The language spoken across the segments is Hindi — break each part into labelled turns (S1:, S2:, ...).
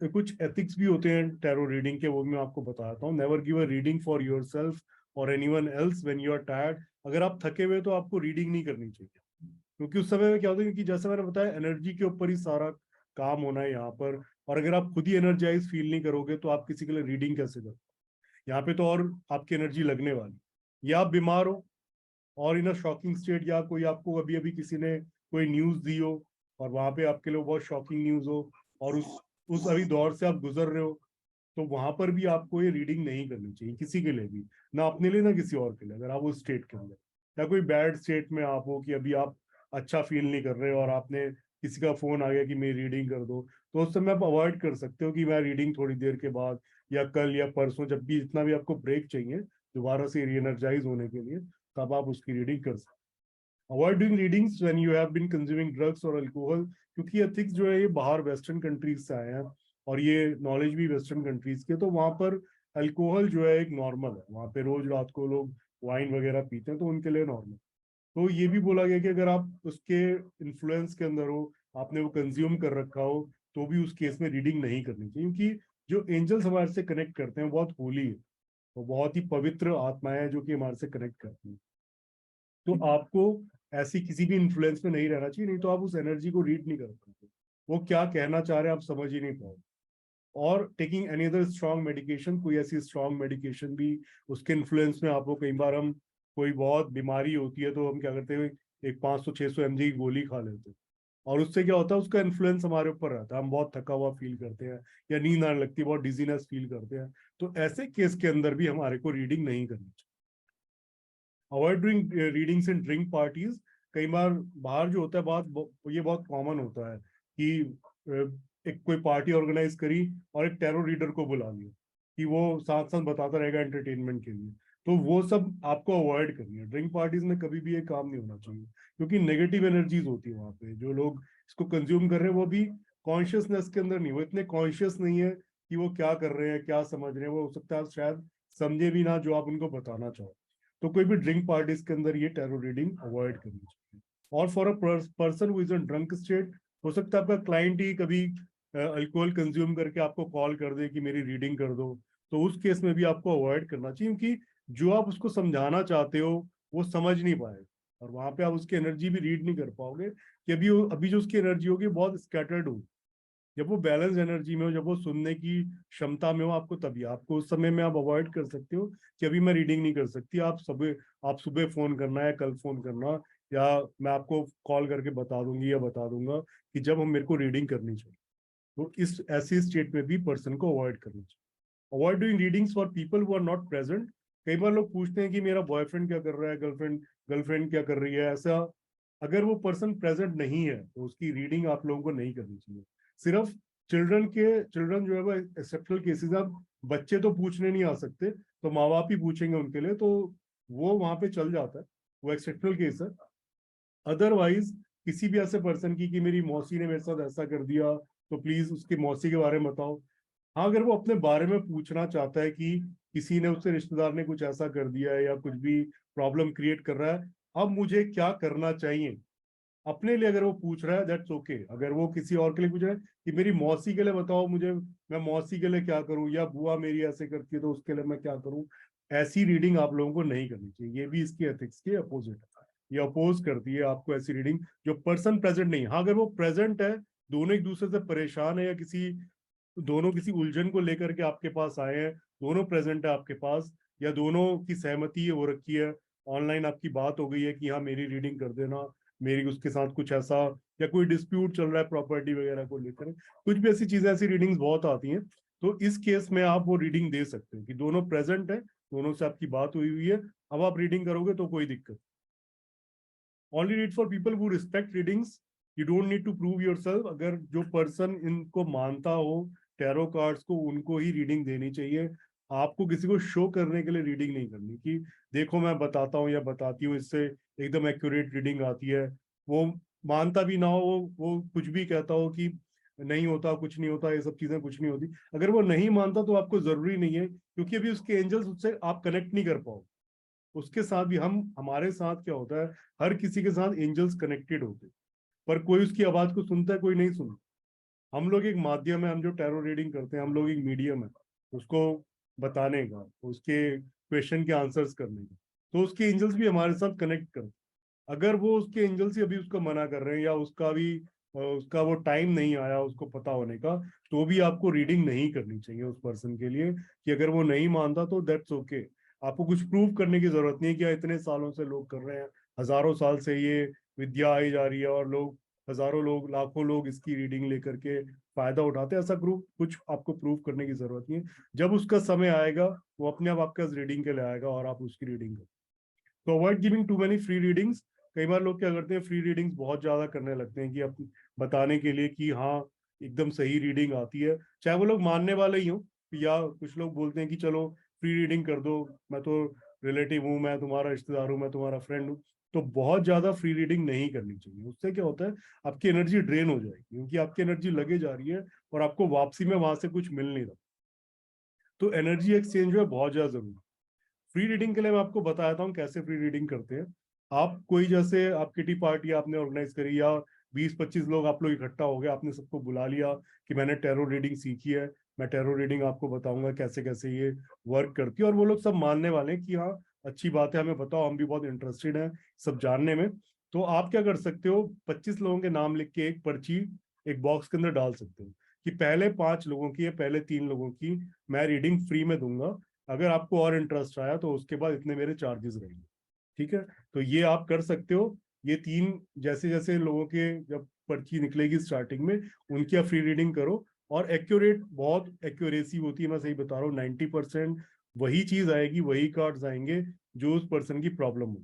S1: कुछ एथिक्स भी होते हैं टैरो रीडिंग के, वो भी मैं आपको बताता हूँ। Never give a reading for yourself और anyone else when you are tired. अगर आप थके हुए तो आपको रीडिंग नहीं करनी चाहिए, क्योंकि उस समय में क्या होता है, क्योंकि जैसे मैंने बताया एनर्जी के ऊपर ही सारा काम होना है यहाँ पर। और अगर आप खुद ही एनर्जाइज फील नहीं करोगे तो आप किसी के लिए रीडिंग कैसे करोगे? यहाँ पे तो और आपकी एनर्जी लगने वाली। या आप बीमार हो और इन अ शॉकिंग स्टेट, या कोई आपको अभी अभी किसी ने कोई न्यूज दी हो और वहां पे आपके लिए बहुत शॉकिंग न्यूज हो, और उस अभी दौर से आप गुजर रहे हो, तो वहां पर भी आपको ये रीडिंग नहीं करनी चाहिए किसी के लिए भी, ना अपने लिए ना किसी और के लिए। अगर आप उस स्टेट के अंदर या कोई बैड स्टेट में आप हो कि अभी आप अच्छा फील नहीं कर रहे हो और आपने किसी का फोन आ गया कि मेरी रीडिंग कर दो, तो उस समय आप अवॉइड कर सकते हो कि मैं रीडिंग थोड़ी देर के बाद या कल या परसों, जब भी जितना भी आपको ब्रेक चाहिए दोबारा से री एनर्जाइज होने के लिए, तब आप उसकी रीडिंग कर सकते हो। Avoid doing readings when you have been consuming drugs और अल्कोहल, क्योंकि एथिक्स जो है ये बाहर वेस्टर्न कंट्रीज से आए हैं और ये नॉलेज भी वेस्टर्न कंट्रीज के। तो वहां पर अल्कोहल जो है एक नॉर्मल है, वहां पे रोज रात को लोग वाइन वगैरह पीते हैं, तो उनके लिए नॉर्मल। तो ये भी बोला गया कि अगर आप उसके इन्फ्लुएंस के अंदर हो, आपने वो कंज्यूम कर रखा हो, तो भी उस केस में रीडिंग नहीं करनी चाहिए, क्योंकि जो एंजल्स हमारे से कनेक्ट करते हैं बहुत होली है, वो बहुत ही पवित्र आत्माएं हैं जो कि हमारे से कनेक्ट करती हैं। तो आपको ऐसी किसी भी इन्फ्लुएंस में नहीं रहना चाहिए, नहीं तो आप उस एनर्जी को रीड नहीं कर पाते, वो क्या कहना चाह रहे हैं आप समझ ही नहीं पाओगे। और taking any other strong medication, कोई ऐसी स्ट्रॉन्ग मेडिकेशन भी उसके इन्फ्लुएंस में आपको, कई बार हम कोई बहुत बीमारी होती है तो हम क्या करते हैं, एक 500-600 mg की गोली खा लेते हैं, और उससे क्या होता है, उसका इन्फ्लुएंस हमारे ऊपर रहता है, हम बहुत थका हुआ फील करते हैं या नींद आने लगती है, बहुत डिजीनेस फील करते हैं। तो ऐसे केस के अंदर भी हमारे को रीडिंग नहीं करनी चाहिए। अवॉइड डूइंग रीडिंग्स इन ड्रिंक पार्टीज। कई बार बाहर जो होता है, बात ये बहुत कॉमन होता है कि एक कोई पार्टी ऑर्गेनाइज करी और एक टैरो रीडर को बुला लिया कि वो साथ साथ बताता रहेगा एंटरटेनमेंट के लिए। तो वो सब आपको अवॉइड करनी है। ड्रिंक पार्टीज में कभी भी ये काम नहीं होना चाहिए, क्योंकि नेगेटिव एनर्जीज होती है वहां पे। जो लोग इसको कंज्यूम कर रहे हैं वो भी कॉन्शियसनेस के अंदर नहीं, वो इतने कॉन्शियस नहीं है कि वो क्या कर रहे हैं क्या समझ रहे हैं। वो हो सकता है शायद समझे भी ना जो आप उनको बताना चाहो। तो कोई भी ड्रिंक पार्टीज के अंदर ये टैरो रीडिंग अवॉइड करनी चाहिए। और for a person who is in drunk state, हो सकता है आपका क्लाइंट ही कभी अल्कोहल कंज्यूम करके आपको कॉल कर दे कि मेरी रीडिंग कर दो, तो उस केस में भी आपको अवॉइड करना चाहिए, क्योंकि जो आप उसको समझाना चाहते हो वो समझ नहीं पाएगा, और वहां पे आप उसकी एनर्जी भी रीड नहीं कर पाओगे कि अभी अभी जो उसकी एनर्जी होगी बहुत स्कैटर्ड होगी। जब वो बैलेंस एनर्जी में हो, जब वो सुनने की क्षमता में हो आपको, तभी आपको उस समय में आप अवॉइड कर सकते हो कि अभी मैं रीडिंग नहीं कर सकती, आप सुबह फोन करना है, कल फोन करना, या मैं आपको कॉल करके बता दूंगी या बता दूंगा कि जब हम मेरे को रीडिंग करनी चाहिए। तो इस ऐसी स्टेट में भी पर्सन को अवॉइड करना चाहिए। Avoid doing readings for people who are not present. कई बार लोग पूछते हैं कि मेरा बॉयफ्रेंड क्या कर रहा है, गर्लफ्रेंड गर्लफ्रेंड क्या कर रही है, ऐसा। अगर वो पर्सन प्रेजेंट नहीं है तो उसकी रीडिंग आप लोगों को नहीं करनी चाहिए। सिर्फ चिल्ड्रन जो है वो एक्सेप्शनल केसेस, अब बच्चे तो पूछने नहीं आ सकते, तो माँ बाप ही पूछेंगे उनके लिए, तो वो वहां पे चल जाता है, वो एक्सेप्शनल केस है। अदरवाइज किसी भी ऐसे पर्सन की कि मेरी मौसी ने मेरे साथ ऐसा कर दिया, तो प्लीज उसकी मौसी के बारे में बताओ। हाँ, अगर वो अपने बारे में पूछना चाहता है कि किसी ने, उससे रिश्तेदार ने कुछ ऐसा कर दिया है या कुछ भी प्रॉब्लम क्रिएट कर रहा है, अब मुझे क्या करना चाहिए, अपने लिए अगर वो पूछ रहा है दैट्स ओके। अगर वो किसी और के लिए पूछ रहा है कि मेरी मौसी के लिए बताओ मुझे, मैं मौसी के लिए क्या करूं, या बुआ मेरी ऐसे करती है तो उसके लिए मैं क्या करूं, ऐसी रीडिंग आप लोगों को नहीं करनी चाहिए। ये भी इसकी एथिक्स के अपोजिट है, ये अपोज करती है आपको ऐसी रीडिंग जो पर्सन प्रेजेंट नहीं। हाँ, अगर वो प्रेजेंट है, दोनों एक दूसरे से परेशान है, या दोनों किसी उलझन को लेकर के आपके पास आए हैं, दोनों प्रेजेंट है आपके पास, या दोनों की सहमति है वो रखी है, ऑनलाइन आपकी बात हो गई है कि हाँ मेरी रीडिंग कर देना, मेरी उसके साथ कुछ ऐसा, या कोई डिस्प्यूट चल रहा है प्रॉपर्टी वगैरह को लेकर, कुछ भी ऐसी चीजें, ऐसी रीडिंग्स बहुत आती हैं। तो इस केस में आप वो रीडिंग दे सकते हो कि दोनों प्रेजेंट है, दोनों से आपकी बात हुई हुई है, अब आप रीडिंग करोगे तो कोई दिक्कत। Only read for people who respect readings. You don't need to prove yourself. अगर जो पर्सन इनको मानता हो, टैरो कार्ड्स को, उनको ही रीडिंग देनी चाहिए। आपको किसी को शो करने के लिए रीडिंग नहीं करनी कि देखो मैं बताता हूँ या बताती हूँ, इससे एकदम एक्यूरेट रीडिंग आती है। वो मानता भी ना हो, वो कुछ भी कहता हो कि नहीं होता, कुछ नहीं होता, ये सब चीजें कुछ नहीं होती, अगर वो नहीं मानता तो आपको जरूरी नहीं है, क्योंकि अभी उसके एंजल्स, उससे आप कनेक्ट नहीं कर पाओ। उसके साथ भी हमारे साथ क्या होता है, हर किसी के साथ एंजल्स कनेक्टेड होते हैं, पर कोई उसकी आवाज को सुनता है, कोई नहीं सुनता। हम लोग एक माध्यम है, हम जो टैरो रीडिंग करते हैं हम लोग एक मीडियम है उसको बताने का, उसके क्वेश्चन के आंसर्स करने का। तो उसके एंजल्स भी हमारे साथ कनेक्ट करते, अगर वो उसके एंजल्स ही अभी उसको मना कर रहे हैं या उसका भी उसका वो टाइम नहीं आया उसको पता होने का, तो भी आपको रीडिंग नहीं करनी चाहिए उस पर्सन के लिए, कि अगर वो नहीं मानता तो दैट्स ओके। आपको कुछ प्रूव करने की जरूरत नहीं है कि इतने सालों से लोग कर रहे हैं, हजारों साल से ये विद्या आई जा रही है और लोग, हजारों लोग, लाखों लोग इसकी रीडिंग लेकर के फायदा उठाते हैं। ऐसा ग्रुप कुछ आपको प्रूव करने की जरूरत नहीं है। जब उसका समय आएगा वो अपने आप आपके पास रीडिंग के लिए आएगा और आप उसकी रीडिंग करो। तो avoid giving too many free readings. कई बार लोग क्या करते हैं, फ्री रीडिंग्स बहुत ज्यादा करने लगते हैं कि अब बताने के लिए कि हाँ एकदम सही रीडिंग आती है, चाहे वो लोग मानने वाले ही हो, या कुछ लोग बोलते हैं कि चलो फ्री रीडिंग कर दो, मैं तो रिलेटिव हूँ, मैं तुम्हारा रिश्तेदार हूँ, मैं तुम्हारा फ्रेंड हूँ। तो बहुत ज्यादा फ्री रीडिंग नहीं करनी चाहिए, उससे क्या होता है आपकी एनर्जी ड्रेन हो जाएगी, क्योंकि आपकी एनर्जी लगे जा रही है और आपको वापसी में वहां से कुछ मिल नहीं रहा। तो एनर्जी एक्सचेंज जो है बहुत ज्यादा जरूरी है। फ्री रीडिंग के लिए मैं आपको बताता हूँ कैसे फ्री रीडिंग करते हैं। आप कोई, जैसे आप किटी पार्टी आपने ऑर्गेनाइज करी, या 20-25 लोग आप लोग इकट्ठा हो गए, आपने सबको बुला लिया कि मैंने टैरो रीडिंग सीखी है, मैं टैरो रीडिंग आपको बताऊंगा कैसे कैसे ये वर्क करती है, और वो लोग सब मानने वाले हैं कि हाँ अच्छी बात है, हमें बताओ, हम भी बहुत इंटरेस्टेड हैं सब जानने में। तो आप क्या कर सकते हो, 25 लोगों के नाम लिख के एक पर्ची एक बॉक्स के अंदर डाल सकते हो कि पहले 5 लोगों की या पहले 3 लोगों की मैं रीडिंग फ्री में दूंगा, अगर आपको और इंटरेस्ट आया तो उसके बाद इतने मेरे चार्जेस रहेंगे। ठीक है, तो ये आप कर सकते हो। ये 3 जैसे जैसे लोगों के जब पर्ची निकलेगी स्टार्टिंग में, उनकी आप फ्री रीडिंग करो। और एक्यूरेट, बहुत एक्यूरेसी होती है, मैं सही बता रहा हूँ, 90% वही चीज आएगी, वही कार्ड्स आएंगे जो उस पर्सन की प्रॉब्लम हो।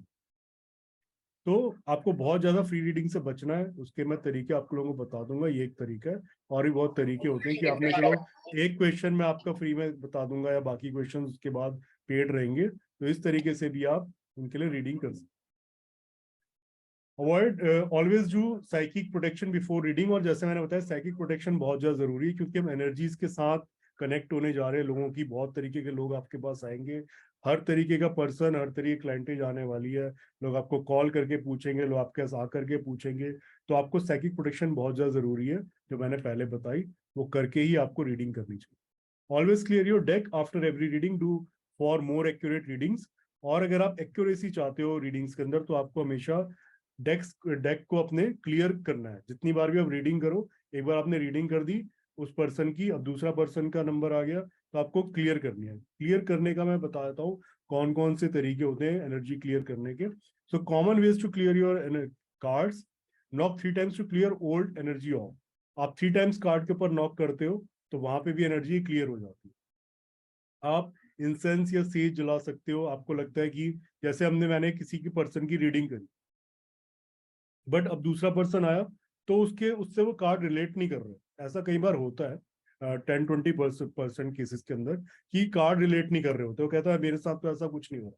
S1: तो आपको बहुत ज्यादा फ्री रीडिंग से बचना है, उसके मैं तरीके आप लोगों को बता दूंगा, ये एक तरीका है। और भी बहुत तरीके होते हैं कि आपने, चलो एक क्वेश्चन में आपका फ्री में बता दूंगा या बाकी क्वेश्चन उसके बाद पेड रहेंगे, तो इस तरीके से भी आप उनके लिए रीडिंग कर सकते। Avoid always do psychic protection before reading. और जैसे मैंने बताया साइकिक प्रोटेक्शन बहुत ज्यादा जरूरी है, क्योंकि हम एनर्जीज के साथ कनेक्ट होने जा रहे हैं लोगों की, बहुत तरीके के लोग आपके पास आएंगे, हर तरीके का पर्सन, हर तरीके की क्लाइंटेज आने वाली है। लोग आपको कॉल करके पूछेंगे, लोग आपके पास आकर के पूछेंगे, तो आपको साइकिक प्रोटेक्शन बहुत ज्यादा जरूरी है, जो मैंने पहले बताई, वो करके ही आपको रीडिंग करनी चाहिए। Always clear your deck after every reading, do for more accurate readings. और अगर आप एक्यूरेसी चाहते हो रीडिंग्स के अंदर, तो आपको हमेशा डेक को अपने क्लियर करना है। जितनी बार भी आप रीडिंग करो, एक बार आपने रीडिंग कर दी उस पर्सन की, अब दूसरा पर्सन का नंबर आ गया, तो आपको क्लियर करनी है। क्लियर करने का मैं बता देता हूँ कौन कौन से तरीके होते हैं एनर्जी क्लियर करने के। So common ways to clear your cards: knock 3 times to clear old energy off. आप 3 टाइम्स कार्ड के ऊपर नॉक करते हो तो वहां पे भी एनर्जी क्लियर हो जाती है। आप इंसेंस या सेज जला सकते हो। आपको लगता है कि जैसे मैंने किसी की पर्सन की रीडिंग करी, बट अब दूसरा पर्सन आया तो उसके उससे वो कार्ड रिलेट नहीं कर रहे, ऐसा कई बार होता है 10-20% केसेस के अंदर, कि कार्ड रिलेट नहीं कर रहे होते, वो कहता है मेरे साथ तो ऐसा कुछ नहीं हो रहा।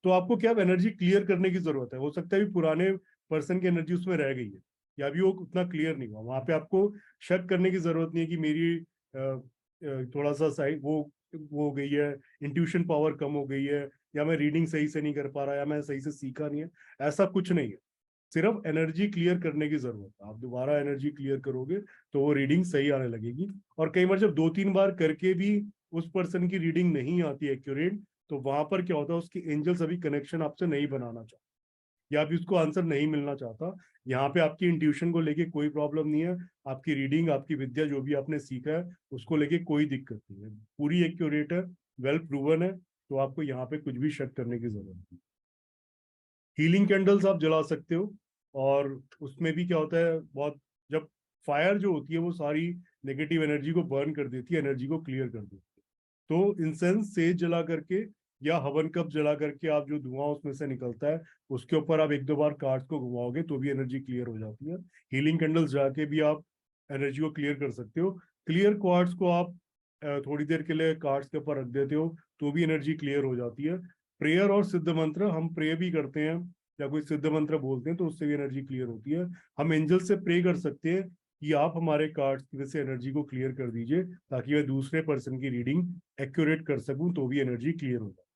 S1: तो आपको क्या एनर्जी क्लियर करने की जरूरत है, हो सकता है भी पुराने पर्सन की एनर्जी उसमें रह गई है, या भी वो उतना क्लियर नहीं हुआ, वहां पे आपको शक करने की जरूरत नहीं है कि मेरी थोड़ा सा साइड वो हो गई है, इंट्यूशन पावर कम हो गई है, या मैं रीडिंग सही से नहीं कर पा रहा, या मैं सही से सीखा नहीं है। ऐसा कुछ नहीं है, सिर्फ एनर्जी क्लियर करने की जरूरत है। आप दोबारा एनर्जी क्लियर करोगे तो वो रीडिंग सही आने लगेगी। और कई बार जब 2-3 बार करके भी उस पर्सन की रीडिंग नहीं आती एक्यूरेट, तो वहां पर क्या होता है, उसकी एंजल्स अभी कनेक्शन आपसे नहीं बनाना चाहते, या अभी उसको आंसर नहीं मिलना चाहता। यहाँ पे आपकी इंट्यूशन को लेके कोई प्रॉब्लम नहीं है, आपकी रीडिंग, आपकी विद्या जो भी आपने सीखा है उसको लेके कोई दिक्कत नहीं है, पूरी एक्यूरेट है, वेल प्रूवन है, तो आपको यहाँ पे कुछ भी शक करने की जरूरत नहीं। हीलिंग कैंडल्स आप जला सकते हो, और उसमें भी क्या होता है, बहुत, जब फायर जो होती है वो सारी नेगेटिव एनर्जी को बर्न कर देती है, एनर्जी को क्लियर कर देती है। तो इंसेंस सेज जला करके या हवन कप जला करके आप जो धुआं उसमें से निकलता है उसके ऊपर आप 1-2 बार कार्ड्स को घुमाओगे तो भी एनर्जी क्लियर हो जाती है। हीलिंग कैंडल्स जाके भी आप एनर्जी को क्लियर कर सकते हो। क्लियर क्वार्ट्स को आप थोड़ी देर के लिए कार्ड्स के ऊपर रख देते हो तो भी एनर्जी क्लियर हो जाती है। प्रेयर और सिद्ध मंत्र, हम प्रे भी करते हैं या कोई सिद्ध मंत्र बोलते हैं तो उससे भी एनर्जी क्लियर होती है। हम एंजल से प्रे कर सकते हैं कि आप हमारे कार्ड्स की वजह से एनर्जी को क्लियर कर दीजिए, ताकि मैं दूसरे पर्सन की रीडिंग एक्यूरेट कर सकूं तो भी एनर्जी क्लियर हो जाए।